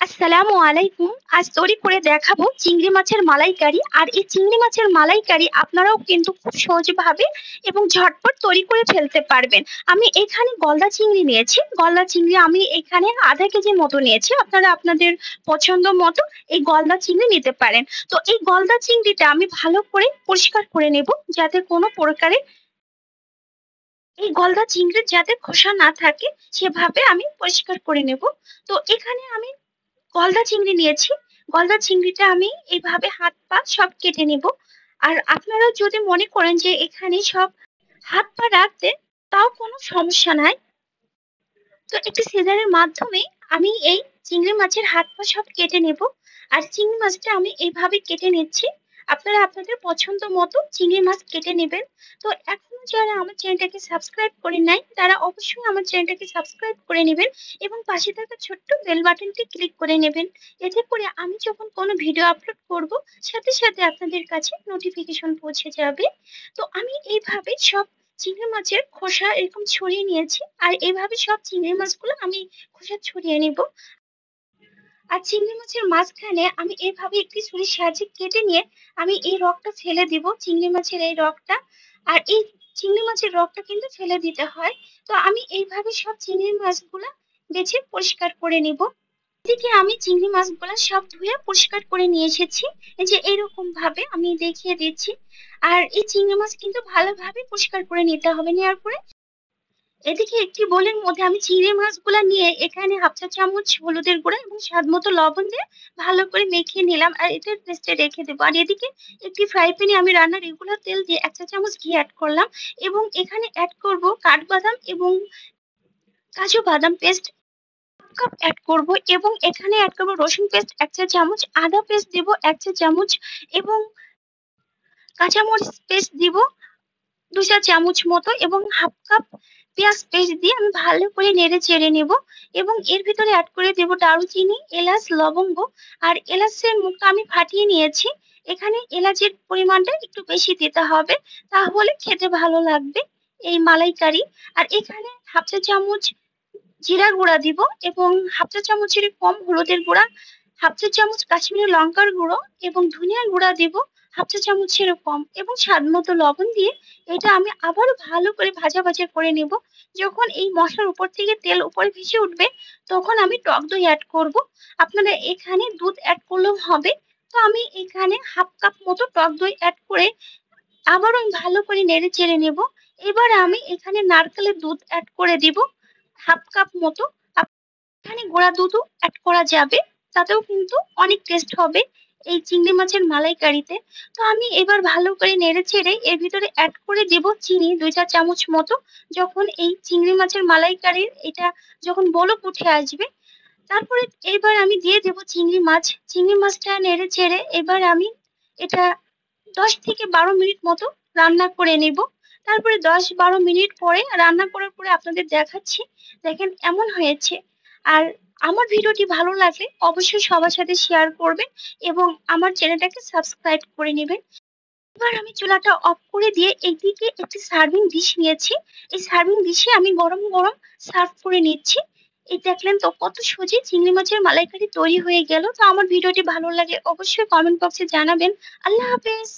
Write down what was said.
আসসালামু আলাইকুম। আজ তৈরি করে দেখাবো চিংড়ি মাছের মালাইকারি। আর এই চিংড়ি মাছের মালাইকারি আপনারাও কিন্তু খুব সহজভাবে এবং ঝটপট তৈরি করে ফেলতে পারবেন। আমি এখানে গলদা চিংড়ি নিয়েছি। গলদা চিংড়ি আমি এখানে আধা কেজি মতো নিয়েছি। আপনারা আপনাদের পছন্দ মতো এই গলদা চিংড়ি নিতে পারেন। তো এই গলদা চিংড়িটা আমি ভালো করে পরিষ্কার করে নেব, যাতে কোনো প্রকারের এই গলদা চিংড়ির যাতে খোসা না থাকে সেভাবে আমি পরিষ্কার করে নেব। তো এখানে আমি গলদা চিংড়ি নিয়েছি। গলদা চিংড়িটা আমি এইভাবে হাত পা সব কেটে নেব। আর আপনারা যদি মনে করেন যে এখানে সব হাত পা রাখতে, তাও কোনো সমস্যা নাই। তো একটি সিজারের মাধ্যমে আমি এই চিংড়ি মাছের হাত পা সব কেটে নেব। আর চিংড়ি মাছটা আমি এইভাবে কেটে নিচ্ছি। আপনারা আপনাদের পছন্দ মতো চিংড়ি মাছ কেটে নেবেন। তো এখনো যারা আমার চ্যানেলটাকে সাবস্ক্রাইব করে নাই, তারা অবশ্যই আমার চ্যানেলটাকে সাবস্ক্রাইব করে নেবেন এবং পাশে থাকা ছোট্ট বেল বাটনটি ক্লিক করে নেবেন। এতে করে আমি যখন কোনো ভিডিও আপলোড করব, সাথে সাথে আপনাদের কাছে নোটিফিকেশন পৌঁছে যাবে। তো আমি এইভাবে সব চিংড়ি মাছের খোসা এরকম ছড়িয়ে নিয়েছি। আর এইভাবে সব চিংড়ি মাছগুলো আমি খোসা ছড়িয়ে নিব। আর চিংড়ি মাছের মাঝখানে আমি এভাবে একটি ছুরির সাহায্যে কেটে নিয়ে আমি এই রগটা ফেলে দিব, চিংড়ি মাছের এই রগটা। আর এই চিংড়ি মাছের রগটা কিন্তু ফেলে দিতে হয়। তো আমি এইভাবে সব চিংড়ি মাছগুলা বেছে পরিষ্কার করে নিব। এদিকে আমি চিংড়ি মাছগুলা সব ধুয়ে পরিষ্কার করে নিয়ে এসেছি। এই যে এরকম ভাবে আমি দেখিয়ে দিচ্ছি। আর এই চিংড়ি মাছ কিন্তু ভালোভাবে পরিষ্কার করে নিতে হবে। নেওয়ার পরে এদিকে একটি বোলের মধ্যে আমি চিংড়ি মাছগুলা নিয়ে এখানে হাফ চা চামচ হলুদের গুঁড়া এবং স্বাদ মতো লবণ দিয়ে ভালো করে মেখে নিলাম। আর এটা রেস্টে রেখে দেবো। আর এদিকে একটি ফ্রাই প্যানে আমি রান্নার রেগুলার তেল দিয়ে 1 চা চামচ ঘি অ্যাড করলাম এবং এখানে অ্যাড করব কাঠবাদাম এবং কাজু বাদাম পেস্ট কাপ অ্যাড করব এবং এখানে অ্যাড করব রসুন পেস্ট 1 চা চামচ, আদা পেস্ট দেব 1 চা চামচ এবং কাঁচামরিচ পেস্ট দিব 2 চা চামচ মতো এবং হাফ কাপ পেঁয়াজ পেস্ট দিয়ে আমি ভালো করে নেড়ে চেড়ে নেব। এবং এর ভিতরে অ্যাড করে দেব দারুচিনি, এলাচ, লবঙ্গ। আর এলাচের মুখটা আমি ফাটিয়ে নিয়েছি। এখানে এলাচের পরিমাণটা একটু বেশি দিতে হবে, তাহলে খেতে ভালো লাগবে এই মালাইকারি। আর এখানে হাফ চা চামচ জিরা গুঁড়া দিব এবং হাফ চা চামচের কম হলুদের গুঁড়া, হাফ চা চামচ কাশ্মীরি লঙ্কার গুঁড়ো এবং ধনিয়ার গুঁড়া দিব হাফ চা চামচের কম এবং স্বাদ মতো লবণ দিয়ে এটা আমি আবারও ভালো করে ভাজা ভাজা করে নেব। যখন এই মশলার উপর থেকে তেল উপরে ভেসে উঠবে, তখন আমি টক দই অ্যাড করব। আপনারা এখানে দুধ অ্যাড করলেও হবে। তো আমি এখানে হাফ কাপ মতো টক দই অ্যাড করে আবারও আমি ভালো করে নেড়ে চেড়ে নেব। এবার আমি এখানে নারকেলের দুধ অ্যাড করে দিব হাফ কাপ মতো। এখানে গুঁড়া দুধও অ্যাড করা যাবে, তাতেও কিন্তু অনেক টেস্ট হবে এই চিংড়ি মাছের মালাইকারিতে। তো আমি এবার ভালো করে নেড়ে চেড়ে এর ভিতরে অ্যাড করে দেব চিনি 2 চা চামচ মতো। যখন এই চিংড়ি মাছের মালাইকারির এটা যখন বলক উঠে আসবে, তারপরে এবার আমি দিয়ে দেব চিংড়ি মাছ। চিংড়ি মাছটা নেড়ে চেড়ে এবার আমি এটা 10 থেকে 12 মিনিট মতো রান্না করে নেব। তারপরে 10-12 মিনিট পরে রান্না করার পরে আপনাদের দেখাচ্ছি। দেখেন এমন হয়েছে। আর আমার ভিডিওটি ভালো লাগলে অবশ্যই সবার সাথে শেয়ার করবেন এবং আমার চ্যানেলটাকে সাবস্ক্রাইব করে নেবেন। এবার আমি চুলাটা অফ করে দিয়ে এইদিকে একটি সার্ভিং ডিশ নিয়েছি। এই সার্ভিং ডিশে আমি গরম গরম সার্ভ করে নিচ্ছি। এই দেখলেন তো কত সহজে চিংড়ি মাছের মালাইকারি তৈরি হয়ে গেল। তো আমার ভিডিওটি ভালো লাগে অবশ্যই কমেন্ট বক্সে জানাবেন। আল্লাহ হাফেজ।